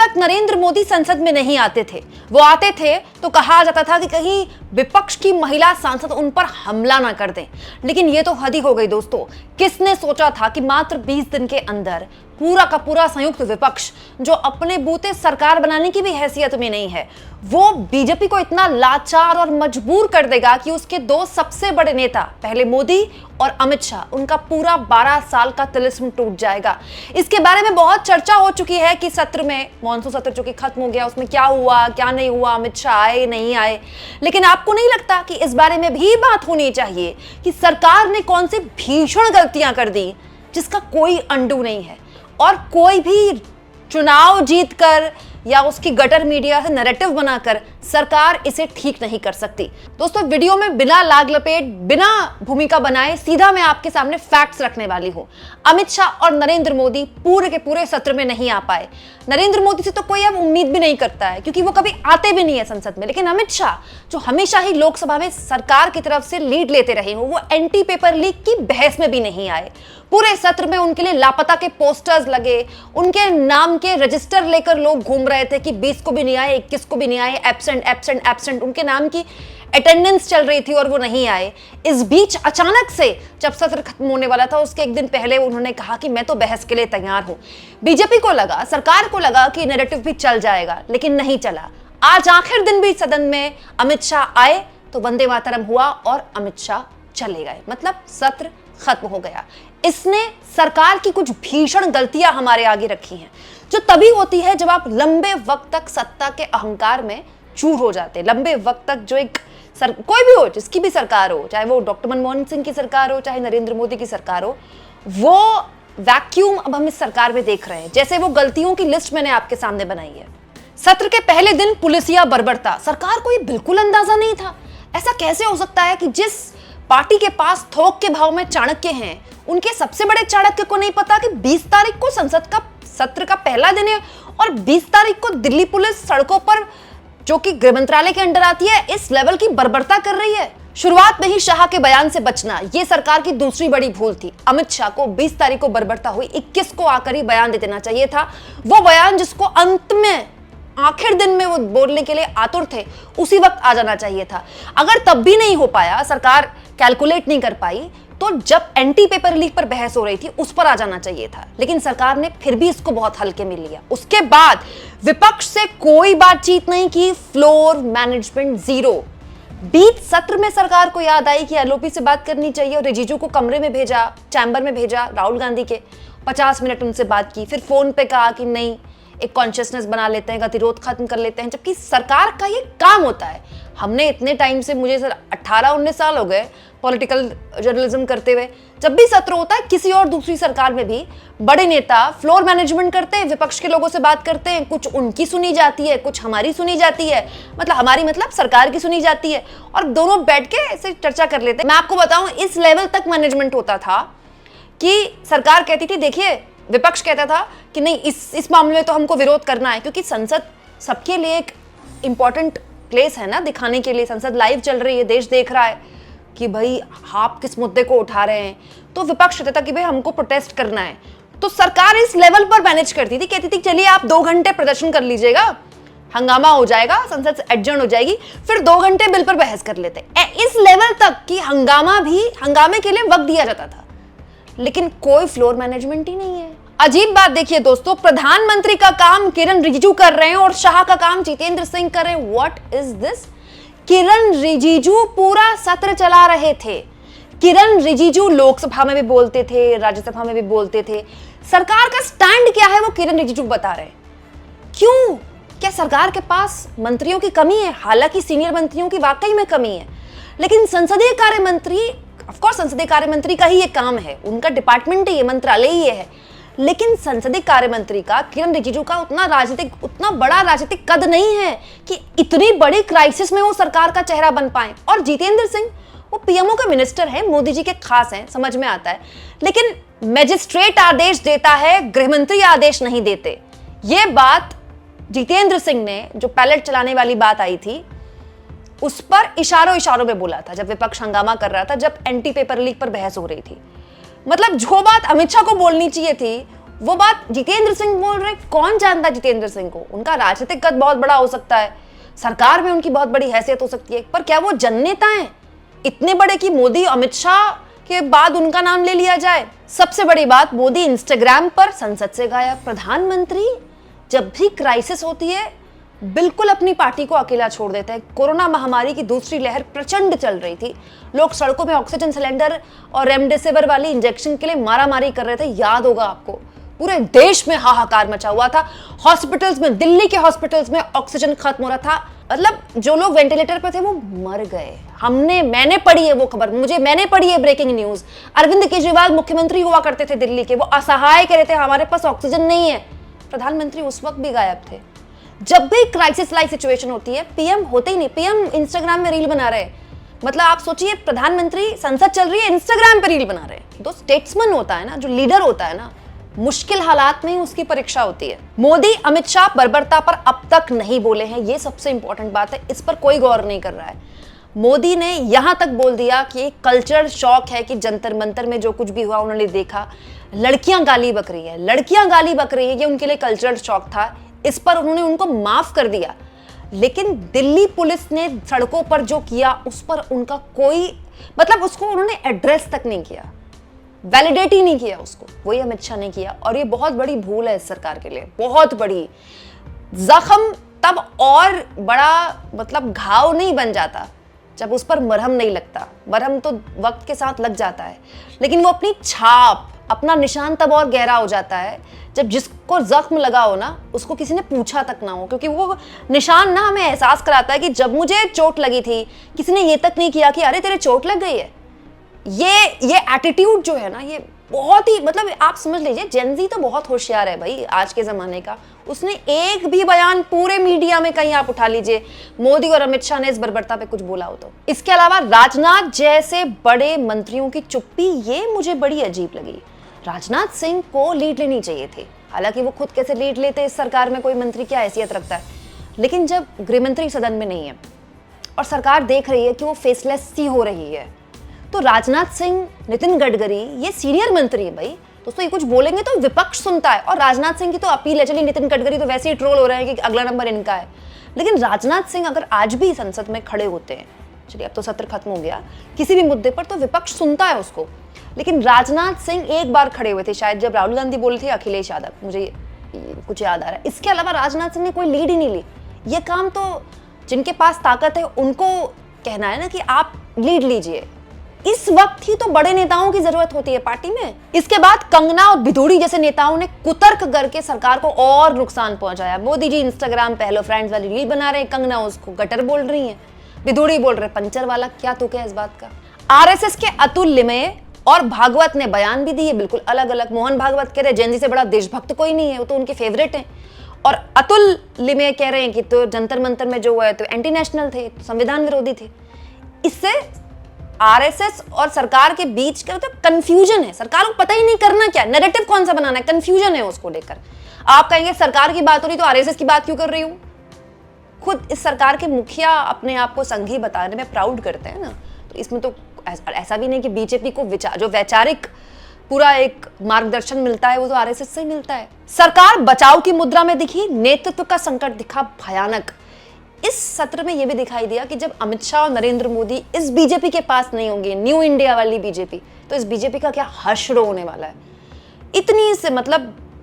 तक नरेंद्र मोदी संसद में नहीं आते थे, वो आते थे तो कहा जाता था कि कहीं विपक्ष की महिला सांसद उन पर हमला ना कर दें। लेकिन ये तो हद ही हो गई दोस्तों। किसने सोचा था कि मात्र 20 दिन के अंदर पूरा का पूरा संयुक्त विपक्ष, जो अपने बूते सरकार बनाने की भी हैसियत में नहीं है, वो बीजेपी को इतना लाचार और मजबूर कर देगा कि उसके दो सबसे बड़े नेता, पहले मोदी और अमित शाह, उनका पूरा 12 साल का तिलिस्म टूट जाएगा। इसके बारे में बहुत चर्चा हो चुकी है कि सत्र में, मॉनसून सत्र जो कि खत्म हो गया, उसमें क्या हुआ क्या नहीं हुआ, अमित शाह आए नहीं आए। लेकिन आपको नहीं लगता कि इस बारे में भी बात होनी चाहिए कि सरकार ने कौन सी भीषण गलतियां कर दी जिसका कोई अंडू नहीं है, और कोई भी चुनाव जीतकर या उसकी गटर मीडिया से नैरेटिव बनाकर सरकार इसे ठीक नहीं कर सकती। दोस्तों, वीडियो में बिना लाग लपेट, बिना भूमिका बनाए सीधा मैं आपके सामने फैक्ट्स रखने वाली हूं। अमित शाह और नरेंद्र मोदी पूरे के पूरे सत्र में नहीं आ पाए। नरेंद्र मोदी से तो कोई अब उम्मीद भी नहीं करता है क्योंकि वो कभी आते भी नहीं है संसद में। लेकिन अमित शाह, जो हमेशा ही लोकसभा में सरकार की तरफ से लीड लेते रहे हो, वो एंटी पेपर लीक की बहस में भी नहीं आए। पूरे सत्र में उनके लिए लापता के पोस्टर्स लगे, उनके नाम के रजिस्टर लेकर लोग घूम रहे थे कि 20 को भी नहीं आए, 21 को भी नहीं आए, एब्सेंट एब्सेंट एब्सेंट, उनके नाम की अटेंडेंस चल रही थी और वो नहीं आए। इस बीच अचानक से जब सत्र खत्म होने वाला था, उसके एक दिन पहले उन्होंने कहा कि मैं तो बहस के लिए तैयार हूं। बीजेपी को लगा, सरकार को लगा कि नैरेटिव भी चल जाएगा, लेकिन नहीं चला। आज आखिर दिन भी सदन में अमित शाह आए तो वंदे मातरम हुआ और अमित शाह चले गए, मतलब सत्र खत्म हो गया। इसने सरकार की कुछ भीषण गलतियां हमारे आगे रखी हैं, जो तभी होती है जब आप लंबे वक्त तक सत्ता के अहंकार में चूर हो जाते हैं। लंबे वक्त तक जो एक कोई भी हो, जिसकी भी सरकार हो, चाहे वो डॉक्टर मनमोहन सिंह की सरकार हो, चाहे नरेंद्र मोदी की सरकार हो, वो वैक्यूम अब हम इस सरकार में देख रहे हैं। जैसे वो गलतियों की लिस्ट मैंने आपके सामने बनाई है। सत्र के पहले दिन पुलिसिया बर्बरता, सरकार को ये बिल्कुल अंदाजा नहीं था। ऐसा कैसे हो सकता है कि जिस पार्टी के पास थोक के भाव में चाणक्य हैं, उनके सबसे बड़े चाणक्य को नहीं पता कि 20 तारीख को संसद का सत्र का पहला दिन है और 20 तारीख को दिल्ली पुलिस सड़कों पर, जो कि गृह मंत्रालय के अंडर आती है, इस लेवल की बर्बरता कर रही है। शुरुआत में ही शाह के बयान से बचना, यह सरकार की दूसरी बड़ी भूल थी। अमित शाह को 20 तारीख को बर्बरता हुई, 21 को आकर ही बयान दे देना चाहिए था। वो बयान जिसको अंत में, आखिर दिन में वो बोलने के लिए आतुर थे, उसी वक्त आ जाना चाहिए था। अगर तब भी नहीं हो पाया, सरकार कैलकुलेट नहीं कर पाई, तो जब एंटी पेपर लीक पर बहस हो रही थी उस पर आ जाना चाहिए था। लेकिन सरकार ने फिर भी इसको बहुत हल्के में लिया। उसके बाद विपक्ष से कोई बातचीत नहीं की, फ्लोर मैनेजमेंट जीरो। बीच सत्र में सरकार को याद आई कि एलओपी से बात करनी चाहिए और रिजिजू को कमरे में भेजा, चैम्बर में भेजा, राहुल गांधी के 50 मिनट उनसे बात की, फिर फोन पे कहा कि नहीं, एक कॉन्शियसनेस बना लेते हैं, गतिरोध खत्म कर लेते हैं, जबकि सरकार का ये काम होता है। हमने इतने टाइम से, मुझे सर 18-19 साल हो गए पॉलिटिकल जर्नलिज्म करते हुए, जब भी सत्र होता है किसी और दूसरी सरकार में भी, बड़े नेता फ्लोर मैनेजमेंट करते हैं, विपक्ष के लोगों से बात करते हैं, कुछ उनकी सुनी जाती है, कुछ हमारी सुनी जाती है, मतलब हमारी मतलब सरकार की सुनी जाती है, और दोनों बैठ के ऐसे चर्चा कर लेते हैं। मैं आपको बताऊं, इस लेवल तक मैनेजमेंट होता था कि सरकार कहती थी, देखिए, विपक्ष कहता था कि नहीं, इस मामले में तो हमको विरोध करना है, क्योंकि संसद सबके लिए एक इंपॉर्टेंट प्लेस है ना, दिखाने के लिए। संसद लाइव चल रही है, देश देख रहा है कि भाई आप किस मुद्दे को उठा रहे हैं। तो विपक्ष कहता था कि भाई हमको प्रोटेस्ट करना है। तो सरकार इस लेवल पर मैनेज करती थी, कहती थी चलिए आप 2 घंटे प्रदर्शन कर लीजिएगा, हंगामा हो जाएगा, संसद एडजर्न हो जाएगी, फिर 2 घंटे बिल पर बहस कर लेते। इस लेवल तक कि हंगामे के लिए वक्त दिया जाता था, लेकिन कोई फ्लोर मैनेजमेंट ही नहीं है। अजीब बात देखिए दोस्तों, प्रधानमंत्री का काम किरण रिजिजू कर रहे हैं और शाह का काम जितेंद्र सिंह कर रहे हैं। What is this? Kiren Rijiju पूरा सत्र चला रहे थे। किरण रिजिजू लोकसभा में भी बोलते थे, राज्यसभा में भी बोलते थे। सरकार का स्टैंड क्या है वो किरण रिजिजू बता रहे। क्यों? क्या सरकार के पास मंत्रियों की कमी है? हालांकि सीनियर मंत्रियों की वाकई में कमी है, लेकिन संसदीय कार्य मंत्री, ऑफ कोर्स संसदीय कार्य मंत्री का ही ये काम है, उनका डिपार्टमेंट ही है, मंत्रालय ही है। लेकिन संसदीय कार्य मंत्री का, किरण रिजिजू का उतना बड़ा राजनीतिक कद नहीं है कि इतनी बड़ी क्राइसिस में वो सरकार का चेहरा बन पाए। और जितेंद्र सिंह, वो पीएमओ का मिनिस्टर है, मोदी जी के खास हैं, समझ में आता है, लेकिन मैजिस्ट्रेट आदेश देता है, गृहमंत्री आदेश नहीं देते। ये बात जितेंद्र सिंह ने, जो पैलेट चलाने वाली बात आई थी, उस पर इशारों में बोला था जब विपक्ष हंगामा कर रहा था, जब एंटी पेपर लीक पर बहस हो रही थी। मतलब जो बात अमित शाह को बोलनी चाहिए थी, वो बात जितेंद्र सिंह बोल रहे, कौन जानता जितेंद्र सिंह को, उनका राजनीतिक कद बहुत बड़ा हो सकता है, सरकार में उनकी बहुत बड़ी हैसियत हो सकती है, पर क्या वो जननेता हैं इतने बड़े कि मोदी अमित शाह के बाद उनका नाम ले लिया जाए? सबसे बड़ी बात, मोदी इंस्टाग्राम पर संसद से गायब। प्रधानमंत्री जब भी क्राइसिस होती है बिल्कुल अपनी पार्टी को अकेला छोड़ देते हैं। कोरोना महामारी की दूसरी लहर प्रचंड चल रही थी, लोग सड़कों में ऑक्सीजन सिलेंडर और रेमडेसिविर वाली इंजेक्शन के लिए मारामारी कर रहे थे, याद होगा आपको। पूरे देश में हाहाकार मचा हुआ था, हॉस्पिटल्स में, दिल्ली के हॉस्पिटल्स में ऑक्सीजन खत्म हो रहा था, मतलब जो लोग वेंटिलेटर पर थे वो मर गए। मैंने पढ़ी है वो खबर, मैंने पढ़ी है ब्रेकिंग न्यूज। अरविंद केजरीवाल मुख्यमंत्री हुआ करते थे दिल्ली के, वो असहाय कह रहे थे हमारे पास ऑक्सीजन नहीं है। प्रधानमंत्री उस वक्त भी गायब थे। जब भी क्राइसिस लाइक सिचुएशन होती है, पीएम होते ही नहीं, पीएम इंस्टाग्राम में रील बना रहे हैं। मतलब आप सोचिए, प्रधानमंत्री, संसद चल रही है, इंस्टाग्राम पे रील बना रहे हैं। तो स्टेट्समैन होता है ना, जो लीडर होता है ना, मुश्किल हालात में ही उसकी परीक्षा होती है। मोदी अमित शाह बर्बरता पर अब तक नहीं बोले हैं, ये सबसे इंपॉर्टेंट बात है, इस पर कोई गौर नहीं कर रहा है। मोदी ने यहां तक बोल दिया कि कल्चरल शॉक है कि जंतर मंतर में जो कुछ भी हुआ उन्होंने देखा, लड़कियां गाली बक रही है, ये उनके लिए कल्चरल शॉक था, इस पर उन्होंने उनको माफ कर दिया। लेकिन दिल्ली पुलिस ने सड़कों पर जो किया उस पर उनका कोई, मतलब उसको उन्होंने एड्रेस तक नहीं किया, वैलिडेट ही नहीं किया उसको, वही अमित शाह ने किया। और ये बहुत बड़ी भूल है इस सरकार के लिए, बहुत बड़ी। जख्म तब और बड़ा, मतलब घाव नहीं बन जाता जब उस पर मरहम नहीं लगता। मरहम तो वक्त के साथ लग जाता है, लेकिन वो अपनी छाप, अपना निशान तब और गहरा हो जाता है जब जिसको जख्म लगा हो ना, उसको किसी ने पूछा तक ना हो। क्योंकि वो निशान ना हमें एहसास कराता है कि जब मुझे चोट लगी थी, किसी ने ये तक नहीं किया कि अरे तेरे चोट लग गई है। ये एटीट्यूड जो है ना, ये बहुत ही, मतलब आप समझ लीजिए, जेनजी तो बहुत होशियार है भाई आज के जमाने का। उसने एक भी बयान पूरे मीडिया में कहीं आप उठा लीजिए, मोदी और अमित शाह ने इस बर्बरता पे कुछ बोला हो तो। इसके अलावा राजनाथ जैसे बड़े मंत्रियों की चुप्पी, ये मुझे बड़ी अजीब लगी। राजनाथ सिंह को लीड लेनी चाहिए थी, हालांकि वो खुद कैसे लीड लेते, इस सरकार में कोई मंत्री क्या हैसियत रखता है। लेकिन जब गृहमंत्री सदन में नहीं है और सरकार देख रही है कि वो फेसलेस सी हो रही है, तो राजनाथ सिंह, नितिन गडकरी, ये सीनियर मंत्री है भाई, दोस्तों ये कुछ बोलेंगे तो विपक्ष सुनता है। और राजनाथ सिंह की तो अपील है, चलिए नितिन गडकरी तो वैसे ही ट्रोल हो रहे हैं कि अगला नंबर इनका है, लेकिन राजनाथ सिंह अगर आज भी संसद में खड़े होते हैं, चलिए अब तो सत्र खत्म हो गया, किसी भी मुद्दे पर, तो विपक्ष सुनता है उसको। लेकिन राजनाथ सिंह एक बार खड़े हुए थे शायद, जब राहुल गांधी बोले थे, अखिलेश यादव, मुझे कुछ याद आ रहा है। इसके अलावा राजनाथ सिंह ने कोई लीड ही नहीं ली। ये काम तो जिनके पास ताकत है उनको कहना है ना कि आप लीड लीजिए। इस वक्त ही तो बड़े नेताओं की जरूरत होती है पार्टी में। इसके बाद कंगना और बिधूड़ी जैसे नेताओं ने कुतर्क करके सरकार को और नुकसान पहुंचाया। मोदी जी इंस्टाग्राम पे हेलो फ्रेंड्स वाली रील बना रहे हैं, कंगना उसको गटर बोल रही है, बिधूड़ी बोल रहे पंचर वाला। क्या तुक है इस बात का? आरएसएस के अतुल लिमये और भागवत ने बयान भी दिए, बिल्कुल अलग अलग। मोहन भागवत कह रहे जेनजी से बड़ा देशभक्त कोई नहीं है, वो तो उनके फेवरेट हैं। और अतुल लिमये कह रहे हैं कि तो जंतर मंतर में जो हुआ है तो एंटी नेशनल थे, संविधान विरोधी थे। इससे आरएसएस और सरकार के बीच का मतलब कंफ्यूजन है, सरकार को पता ही नहीं करना क्या, नैरेटिव कौन सा बनाना है, कंफ्यूजन है उसको लेकर। आप कहेंगे सरकार की बात हो रही तो आरएसएस की बात क्यों कर रही हूँ? खुद इस सरकार के मुखिया अपने आप को संघी बताने में प्राउड करते हैं ना, तो इसमें तो ऐसा भी नहीं कि बीजेपी को जो वैचारिक पूरा एक मार्गदर्शन मिलता है वो तो आरएसएस से ही मिलता है। सरकार बचाव की मुद्रा में दिखी, नेतृत्व का संकट दिखा भयानक। इस सत्र में यह भी दिखाई दिया कि जब अमित शाह और नरेंद्र मोदी इस बीजेपी के पास नहीं होंगे, न्यू इंडिया वाली बीजेपी, तो इस बीजेपी का क्या हश्र होने वाला है। इतनी से मतलब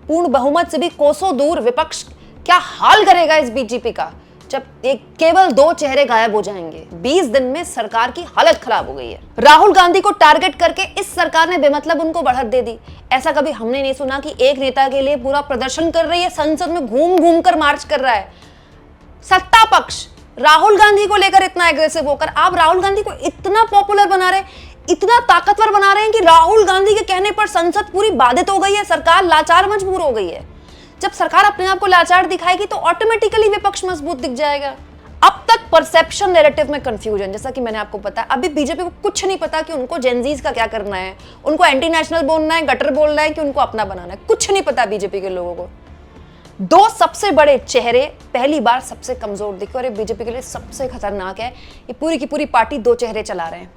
पूर्ण बहुमत से भी कोसों दूर विपक्ष क्या हाल करेगा इस बीजेपी का, जब एक केवल 2 चेहरे गायब हो जाएंगे। 20 दिन में सरकार की हालत खराब हो गई है। राहुल गांधी को टारगेट करके इस सरकार ने बेमतलब उनको बढ़त दे दी। ऐसा कभी हमने नहीं सुना कि एक नेता के लिए पूरा प्रदर्शन कर रही है, संसद में घूम घूम कर मार्च कर रहा है। सत्ता पक्ष राहुल गांधी को लेकर इतना एग्रेसिव होकर आप राहुल गांधी को इतना पॉपुलर बना रहे हैं, इतना ताकतवर बना रहे हैं कि राहुल गांधी के कहने पर संसद पूरी बाधित हो गई है, सरकार लाचार मजबूर हो गई है। जब सरकार अपने आप को लाचार दिखाएगी तो ऑटोमेटिकली विपक्ष मजबूत दिख जाएगा। अब तक परसेप्शन नैरेटिव में कंफ्यूजन, जैसा कि मैंने आपको बताया, अभी बीजेपी को कुछ नहीं पता कि उनको जेनजीज का क्या करना है, उनको एंटी नेशनल बोलना है, गटर बोलना है कि उनको अपना बनाना है, कुछ नहीं पता बीजेपी के लोगों को। 2 सबसे बड़े चेहरे पहली बार सबसे कमजोर दिखे और ये बीजेपी के लिए सबसे खतरनाक है। ये पूरी की पूरी पार्टी 2 चेहरे चला रहे हैं।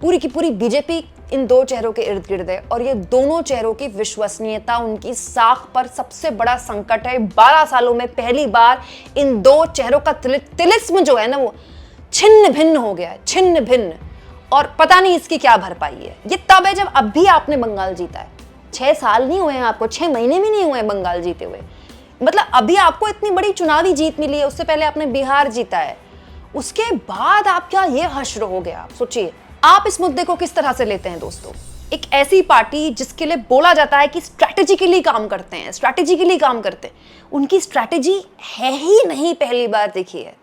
पूरी की पूरी बीजेपी इन दो चेहरों के इर्द गिर्द है और ये दोनों चेहरों की विश्वसनीयता उनकी साख पर सबसे बड़ा संकट है। 12 सालों में पहली बार इन दो चेहरों का तिलिस्म जो है ना वो छिन्न भिन्न हो गया है, छिन्न भिन्न। और पता नहीं इसकी क्या भरपाई है। ये तब है जब अब भी आपने बंगाल जीता है। 6 साल नहीं हुए हैं आपको, 6 महीने भी नहीं हुए हैं बंगाल जीते हुए। मतलब अभी आपको इतनी बड़ी चुनावी जीत मिली है, उससे पहले आपने बिहार जीता है, उसके बाद आपका ये हश्र हो गया। आप सोचिए आप इस मुद्दे को किस तरह से लेते हैं दोस्तों। एक ऐसी पार्टी जिसके लिए बोला जाता है कि स्ट्रैटेजिकली काम करते हैं, स्ट्रैटेजिकली काम करते हैं, उनकी स्ट्रैटेजी है ही नहीं, पहली बार देखी है।